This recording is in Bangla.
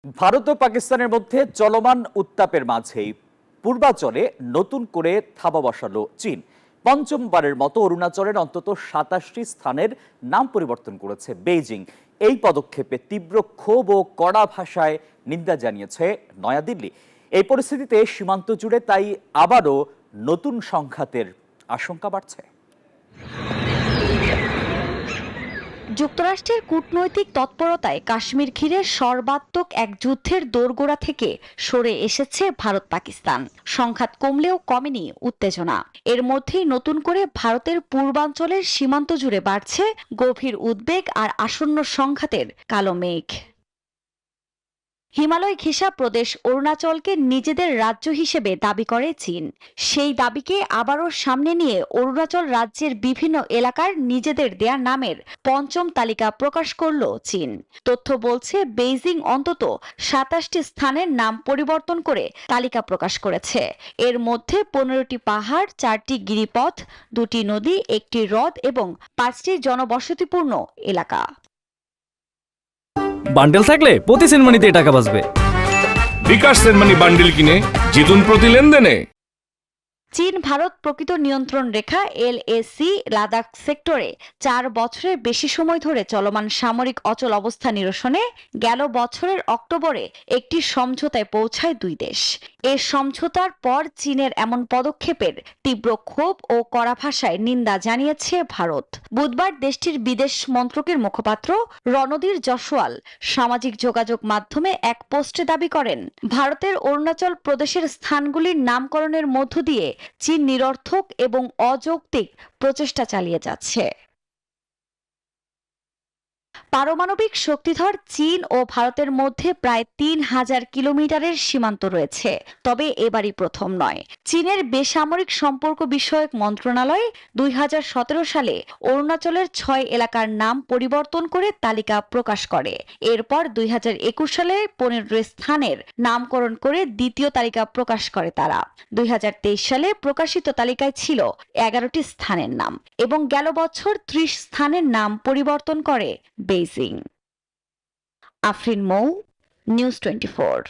ভারত ও পাকিস্তানের মধ্যে চলমান উত্তাপের মাঝেই পূর্বাঞ্চলে নতুন করে থাবা বসালো চীন। পঞ্চমবারের মতো অরুণাচলের অন্তত 27টি স্থানের নাম পরিবর্তন করেছে বেইজিং। এই পদক্ষেপে তীব্র ক্ষোভ ও কড়া ভাষায় নিন্দা জানিয়েছে নয়াদিল্লি। এই পরিস্থিতিতে সীমান্ত জুড়ে তাই আবারও নতুন সংঘাতের আশঙ্কা বাড়ছে। যুক্তরাষ্ট্রের কূটনৈতিক তৎপরতায় কাশ্মীর ঘিরে সর্বাত্মক এক যুদ্ধের দোরগোড়া থেকে সরে এসেছে ভারত পাকিস্তান। সংঘাত কমলেও কমেনি উত্তেজনা। এর মধ্যেই নতুন করে ভারতের পূর্বাঞ্চলের সীমান্ত জুড়ে বাড়ছে গভীর উদ্বেগ আর আসন্ন সংঘাতের কালো মেঘ। হিমালয় ঘেঁষা প্রদেশ অরুণাচলকে নিজেদের রাজ্য হিসেবে দাবি করে চীন। সেই দাবিকে আবারও সামনে নিয়ে অরুণাচল রাজ্যের বিভিন্ন এলাকার নিজেদের দেয়া নামের পঞ্চম তালিকা প্রকাশ করল চীন। তথ্য বলছে বেইজিং অন্তত 27টি স্থানের নাম পরিবর্তন করে তালিকা প্রকাশ করেছে। এর মধ্যে 15টি পাহাড়, 4টি গিরিপথ, 2টি নদী, 1টি হ্রদ এবং 5টি জনবসতিপূর্ণ এলাকা। বান্ডেল থাকলে প্রতি সেনমানিতে টাকা বাঁচবে। বিকাশ সেনমানি বান্ডেল কিনে জিতুন প্রতি লেনদেনে। চীন ভারত প্রকৃত নিয়ন্ত্রণ রেখা LAC লাদাখ সেক্টরে 4 বছরের বেশি সময় ধরে চলমান সামরিক অচল অবস্থা নিরসনে গেল বছরের অক্টোবরে একটি সমঝোতায় পৌঁছায় দুই দেশ। এই সমঝোতার পর চীনের এমন পদক্ষেপের তীব্র ক্ষোভ ও কড়া ভাষায় নিন্দা জানিয়েছে ভারত। বুধবার দেশটির বিদেশ মন্ত্রকের মুখপাত্র রণধীর জয়সওয়াল সামাজিক যোগাযোগ মাধ্যমে এক পোস্টে দাবি করেন, ভারতের অরুণাচল প্রদেশের স্থানগুলির নামকরণের মধ্য দিয়ে চীন নিরর্থক এবং অযৌক্তিক প্রচেষ্টা চালিয়ে যাচ্ছে। পারমাণবিক শক্তিধর চীন ও ভারতের মধ্যে প্রায় 3000 কিলোমিটারের সীমান্ত রয়েছে। তবে এবারই প্রথম নয়। চীনের বেসামরিক সম্পর্ক বিষয়ক মন্ত্রণালয় 2017 সালে অরুণাচলের 6 এলাকার নাম পরিবর্তন করে তালিকা প্রকাশ করে। এরপর 2021 সালে 15 স্থানের নামকরণ করে দ্বিতীয় তালিকা প্রকাশ করে তারা। 2023 সালে প্রকাশিত তালিকায় ছিল 11টি স্থানের নাম এবং গেল বছর 30 স্থানের নাম পরিবর্তন করে বেইজিং। আফরিন মৌ, নিউজ 24।